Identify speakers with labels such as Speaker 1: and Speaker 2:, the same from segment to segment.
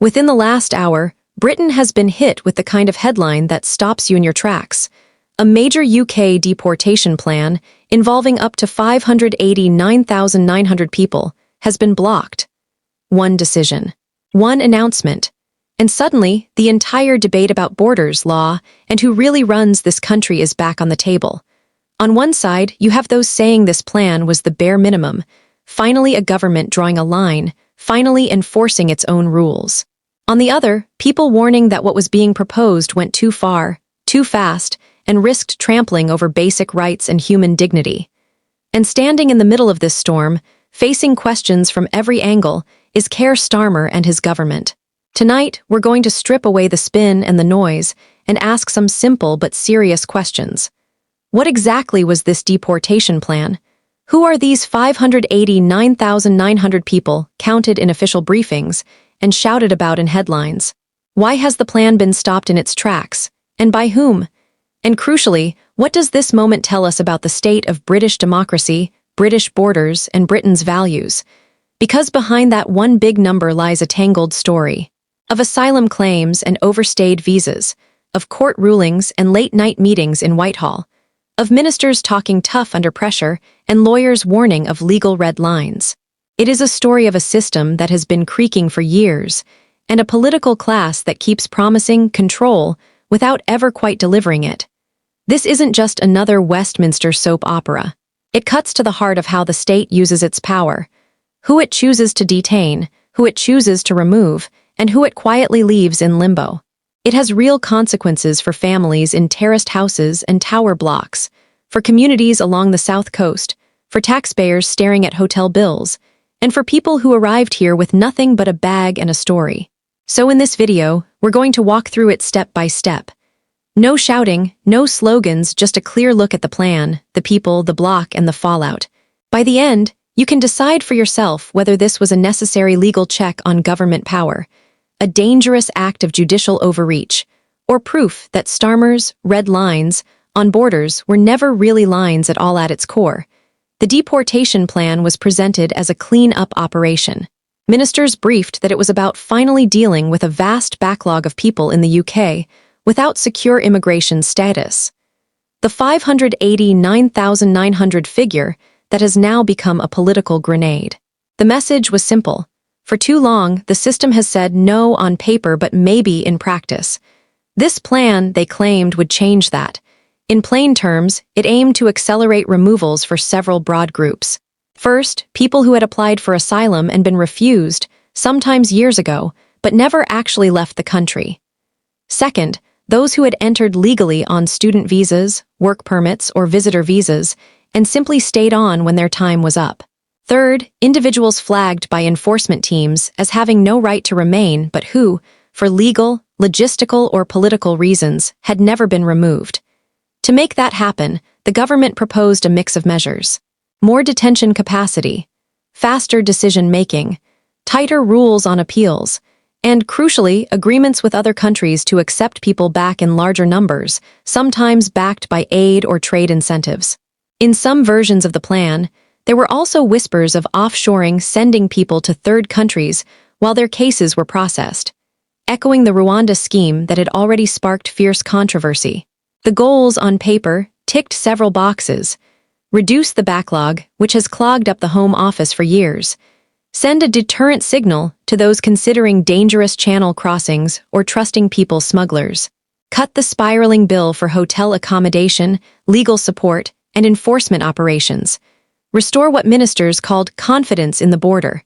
Speaker 1: Within the last hour, Britain has been hit with the kind of headline that stops you in your tracks. A major UK deportation plan, involving up to 589,900 people, has been blocked. One decision, one announcement, and suddenly the entire debate about borders law and who really runs this country is back on the table. On one side, you have those saying this plan was the bare minimum, finally a government drawing a line, finally enforcing its own rules. On the other, people warning that what was being proposed went too far, too fast, and risked trampling over basic rights and human dignity. And standing in the middle of this storm, facing questions from every angle, is Keir Starmer and his government. Tonight, we're going to strip away the spin and the noise and ask some simple but serious questions. What exactly was this deportation plan? Who are these 589,900 people counted in official briefings and shouted about in headlines? Why has the plan been stopped in its tracks? And by whom? And crucially, what does this moment tell us about the state of British democracy, British borders, and Britain's values? Because behind that one big number lies a tangled story. Of asylum claims and overstayed visas, of court rulings and late-night meetings in Whitehall, of ministers talking tough under pressure and lawyers warning of legal red lines. It is a story of a system that has been creaking for years, and a political class that keeps promising control without ever quite delivering it. This isn't just another Westminster soap opera. It cuts to the heart of how the state uses its power, who it chooses to detain, who it chooses to remove, and who it quietly leaves in limbo. It has real consequences for families in terraced houses and tower blocks, for communities along the South Coast, for taxpayers staring at hotel bills, and for people who arrived here with nothing but a bag and a story. So in this video, we're going to walk through it step by step. No shouting, no slogans, just a clear look at the plan, the people, the block, and the fallout. By the end, you can decide for yourself whether this was a necessary legal check on government power, a dangerous act of judicial overreach, or proof that Starmer's red lines on borders were never really lines at all at its core. The deportation plan was presented as a clean-up operation. Ministers briefed that it was about finally dealing with a vast backlog of people in the UK without secure immigration status. The 589,900 figure that has now become a political grenade. The message was simple. For too long, the system has said no on paper but maybe in practice. This plan, they claimed, would change that. In plain terms, it aimed to accelerate removals for several broad groups. First, people who had applied for asylum and been refused, sometimes years ago, but never actually left the country. Second, those who had entered legally on student visas, work permits, or visitor visas, and simply stayed on when their time was up. Third, individuals flagged by enforcement teams as having no right to remain but who, for legal, logistical, or political reasons, had never been removed. To make that happen, the government proposed a mix of measures. More detention capacity, faster decision-making, tighter rules on appeals, and, crucially, agreements with other countries to accept people back in larger numbers, sometimes backed by aid or trade incentives. In some versions of the plan, there were also whispers of offshoring, sending people to third countries while their cases were processed, echoing the Rwanda scheme that had already sparked fierce controversy. The goals on paper ticked several boxes: reduce the backlog, which has clogged up the Home Office for years, send a deterrent signal to those considering dangerous channel crossings or trusting people smugglers, cut the spiraling bill for hotel accommodation, legal support, and enforcement operations, restore what ministers called confidence in the border.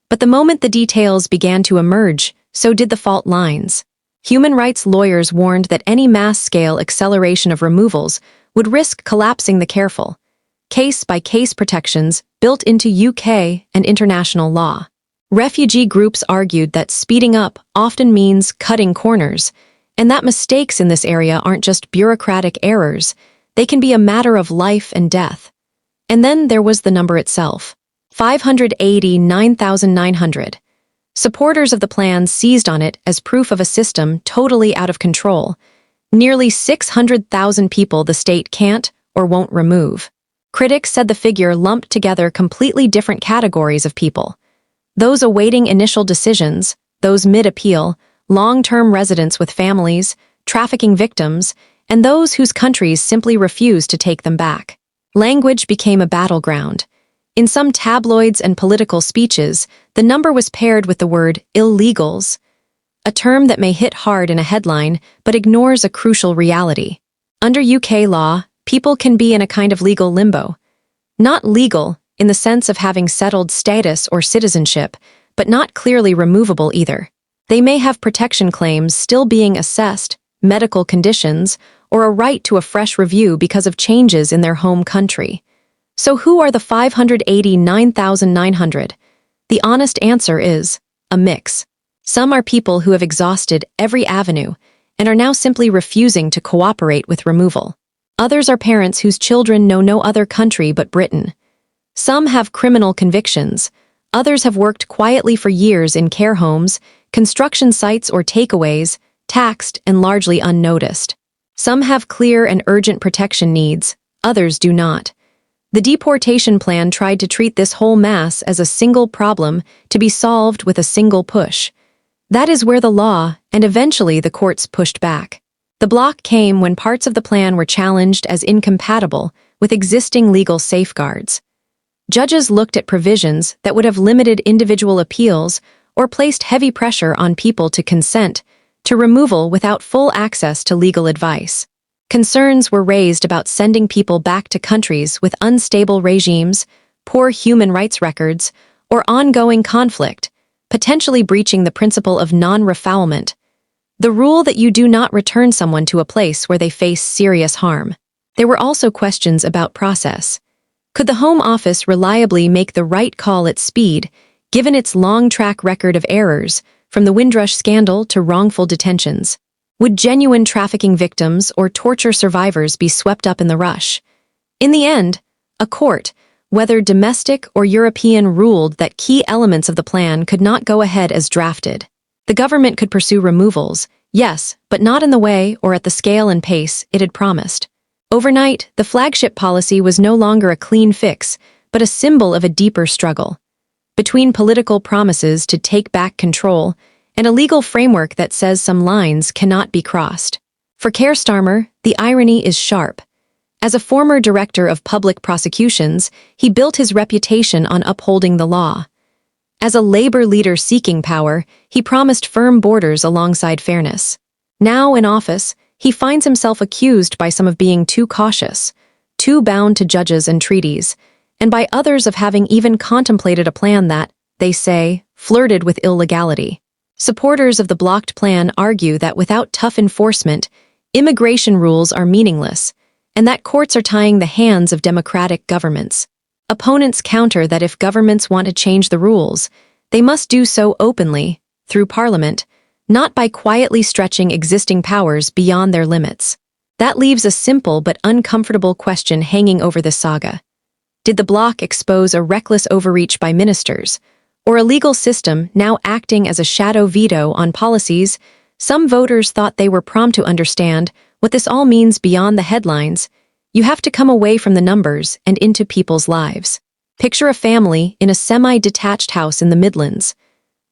Speaker 1: But the moment the details began to emerge, so did the fault lines. Human rights lawyers warned that any mass-scale acceleration of removals would risk collapsing the careful, case-by-case protections built into UK and international law. Refugee groups argued that speeding up often means cutting corners, and that mistakes in this area aren't just bureaucratic errors, they can be a matter of life and death. And then there was the number itself, 589,900. Supporters of the plan seized on it as proof of a system totally out of control. Nearly 600,000 people the state can't or won't remove. Critics said the figure lumped together completely different categories of people. Those awaiting initial decisions, those mid-appeal, long-term residents with families, trafficking victims, and those whose countries simply refuse to take them back. Language became a battleground. In some tabloids and political speeches, the number was paired with the word illegals, a term that may hit hard in a headline but ignores a crucial reality. Under UK law, people can be in a kind of legal limbo. Not legal in the sense of having settled status or citizenship, but not clearly removable either. They may have protection claims still being assessed, medical conditions, or a right to a fresh review because of changes in their home country. So who are the 589,900? The honest answer is a mix. Some are people who have exhausted every avenue and are now simply refusing to cooperate with removal. Others are parents whose children know no other country but Britain. Some have criminal convictions. Others have worked quietly for years in care homes, construction sites, or takeaways, taxed and largely unnoticed. Some have clear and urgent protection needs. Others do not. The deportation plan tried to treat this whole mass as a single problem to be solved with a single push. That is where the law, and eventually the courts, pushed back. The block came when parts of the plan were challenged as incompatible with existing legal safeguards. Judges looked at provisions that would have limited individual appeals or placed heavy pressure on people to consent to removal without full access to legal advice. Concerns were raised about sending people back to countries with unstable regimes, poor human rights records, or ongoing conflict, potentially breaching the principle of non-refoulement, the rule that you do not return someone to a place where they face serious harm. There were also questions about process. Could the Home Office reliably make the right call at speed, given its long track record of errors, from the Windrush scandal to wrongful detentions? Would genuine trafficking victims or torture survivors be swept up in the rush? In the end, a court, whether domestic or European, ruled that key elements of the plan could not go ahead as drafted. The government could pursue removals, yes, but not in the way or at the scale and pace it had promised. Overnight, the flagship policy was no longer a clean fix, but a symbol of a deeper struggle. Between political promises to take back control and a legal framework that says some lines cannot be crossed. For Keir Starmer, the irony is sharp. As a former director of public prosecutions, he built his reputation on upholding the law. As a labor leader seeking power, he promised firm borders alongside fairness. Now in office, he finds himself accused by some of being too cautious, too bound to judges and treaties, and by others of having even contemplated a plan that, they say, flirted with illegality. Supporters of the blocked plan argue that without tough enforcement, immigration rules are meaningless, and that courts are tying the hands of democratic governments. Opponents counter that if governments want to change the rules, they must do so openly, through Parliament, not by quietly stretching existing powers beyond their limits. That leaves a simple but uncomfortable question hanging over this saga. Did the bloc expose a reckless overreach by ministers, or a legal system now acting as a shadow veto on policies? Some voters thought they were prompt to understand what this all means beyond the headlines. You have to come away from the numbers and into people's lives. Picture a family in a semi-detached house in the Midlands.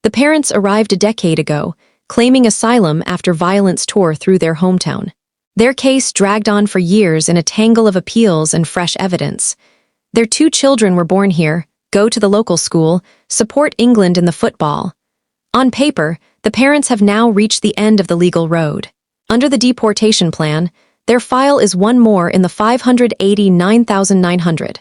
Speaker 1: The parents arrived a decade ago, claiming asylum after violence tore through their hometown. Their case dragged on for years in a tangle of appeals and fresh evidence. Their 2 children were born here, go to the local school, support England in the football. On paper, the parents have now reached the end of the legal road. Under the deportation plan, their file is one more in the 589,900.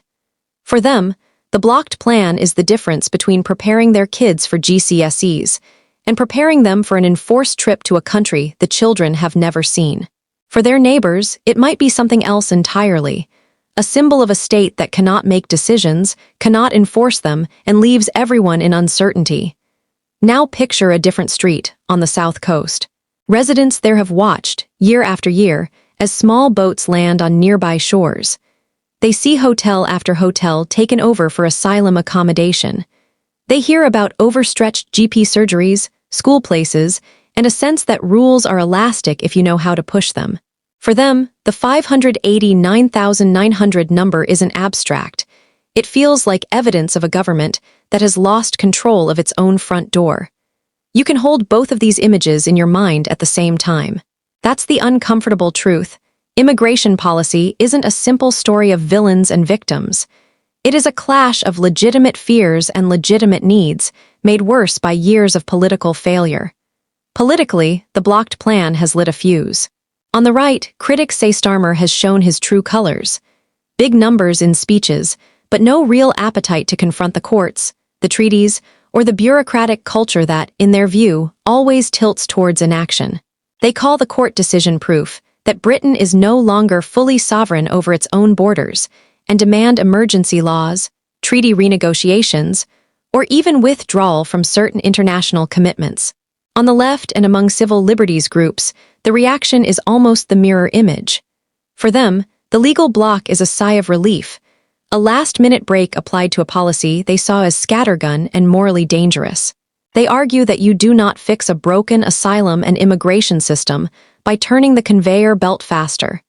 Speaker 1: For them, the blocked plan is the difference between preparing their kids for GCSEs and preparing them for an enforced trip to a country the children have never seen. For their neighbors, it might be something else entirely, a symbol of a state that cannot make decisions, cannot enforce them, and leaves everyone in uncertainty. Now picture a different street on the south coast. Residents there have watched, year after year, as small boats land on nearby shores. They see hotel after hotel taken over for asylum accommodation. They hear about overstretched GP surgeries, school places, and a sense that rules are elastic if you know how to push them. For them, the 589,900 number isn't abstract. It feels like evidence of a government that has lost control of its own front door. You can hold both of these images in your mind at the same time. That's the uncomfortable truth. Immigration policy isn't a simple story of villains and victims. It is a clash of legitimate fears and legitimate needs, made worse by years of political failure. Politically, the blocked plan has lit a fuse. On the right, critics say Starmer has shown his true colors. Big numbers in speeches, but no real appetite to confront the courts, the treaties, or the bureaucratic culture that, in their view, always tilts towards inaction. They call the court decision proof that Britain is no longer fully sovereign over its own borders, and demand emergency laws, treaty renegotiations, or even withdrawal from certain international commitments. On the left and among civil liberties groups, the reaction is almost the mirror image. For them, the legal block is a sigh of relief, a last-minute break applied to a policy they saw as scattergun and morally dangerous. They argue that you do not fix a broken asylum and immigration system by turning the conveyor belt faster.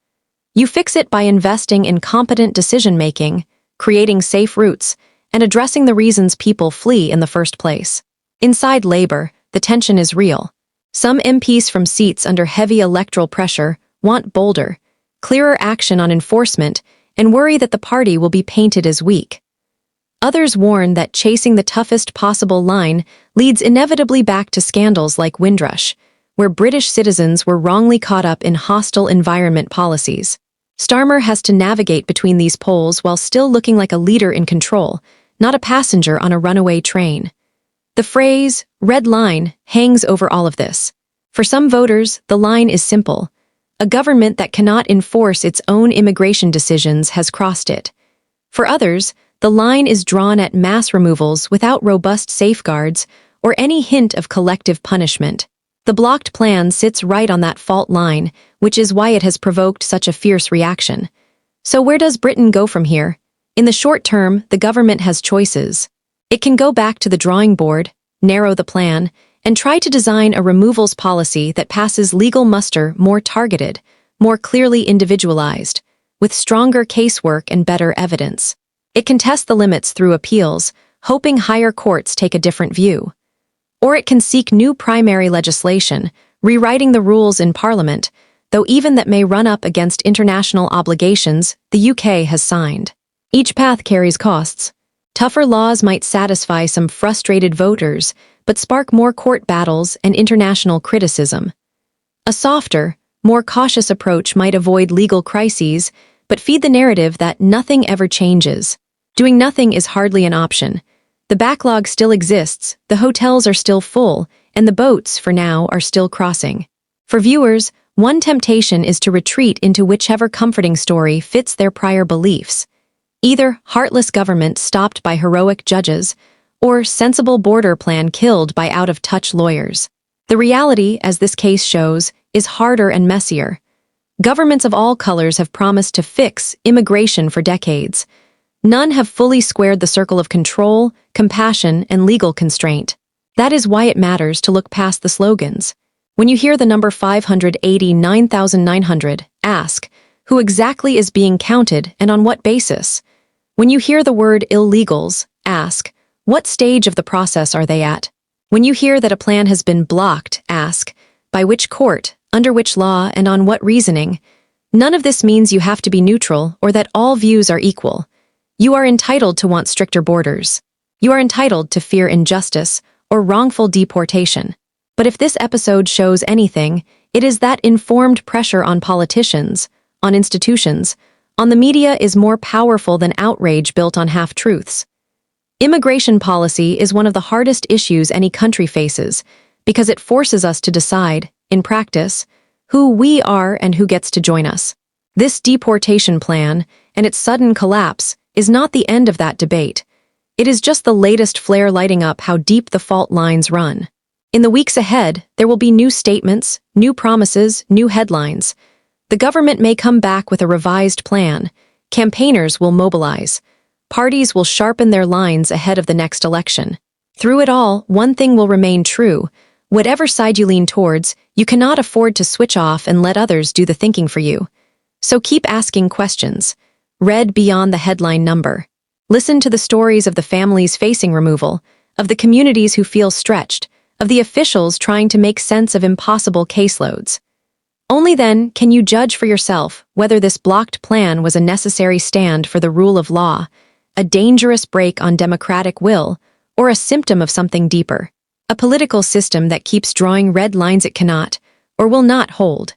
Speaker 1: You fix it by investing in competent decision-making, creating safe routes, and addressing the reasons people flee in the first place. Inside Labour, the tension is real. Some MPs from seats under heavy electoral pressure want bolder, clearer action on enforcement and worry that the party will be painted as weak. Others warn that chasing the toughest possible line leads inevitably back to scandals like Windrush, where British citizens were wrongly caught up in hostile environment policies. Starmer has to navigate between these poles while still looking like a leader in control, not a passenger on a runaway train. The phrase, red line, hangs over all of this. For some voters, the line is simple. A government that cannot enforce its own immigration decisions has crossed it. For others, the line is drawn at mass removals without robust safeguards or any hint of collective punishment. The blocked plan sits right on that fault line, which is why it has provoked such a fierce reaction. So where does Britain go from here? In the short term, the government has choices. It can go back to the drawing board, narrow the plan, and try to design a removals policy that passes legal muster more targeted, more clearly individualized, with stronger casework and better evidence. It can test the limits through appeals, hoping higher courts take a different view. Or it can seek new primary legislation, rewriting the rules in Parliament, though even that may run up against international obligations the UK has signed. Each path carries costs. Tougher laws might satisfy some frustrated voters, but spark more court battles and international criticism. A softer, more cautious approach might avoid legal crises, but feed the narrative that nothing ever changes. Doing nothing is hardly an option. The backlog still exists, the hotels are still full, and the boats, for now, are still crossing. For viewers, one temptation is to retreat into whichever comforting story fits their prior beliefs. Either heartless government stopped by heroic judges, or sensible border plan killed by out-of-touch lawyers. The reality, as this case shows, is harder and messier. Governments of all colors have promised to fix immigration for decades. None have fully squared the circle of control, compassion, and legal constraint. That is why it matters to look past the slogans. When you hear the number 589,900, ask, who exactly is being counted and on what basis? When you hear the word illegals, ask, what stage of the process are they at? When you hear that a plan has been blocked, ask, by which court, under which law, and on what reasoning? None of this means you have to be neutral or that all views are equal. You are entitled to want stricter borders. You are entitled to fear injustice or wrongful deportation. But if this episode shows anything, it is that informed pressure on politicians, on institutions, on the media is more powerful than outrage built on half-truths. Immigration policy is one of the hardest issues any country faces because it forces us to decide, in practice, who we are and who gets to join us. This deportation plan, and its sudden collapse, is not the end of that debate. It is just the latest flare lighting up how deep the fault lines run. In the weeks ahead, there will be new statements, new promises, new headlines. The government may come back with a revised plan. Campaigners will mobilize. Parties will sharpen their lines ahead of the next election. Through it all, one thing will remain true. Whatever side you lean towards, you cannot afford to switch off and let others do the thinking for you. So keep asking questions. Read beyond the headline number. Listen to the stories of the families facing removal, of the communities who feel stretched, of the officials trying to make sense of impossible caseloads. Only then can you judge for yourself whether this blocked plan was a necessary stand for the rule of law, a dangerous break on democratic will, or a symptom of something deeper, a political system that keeps drawing red lines it cannot or will not hold.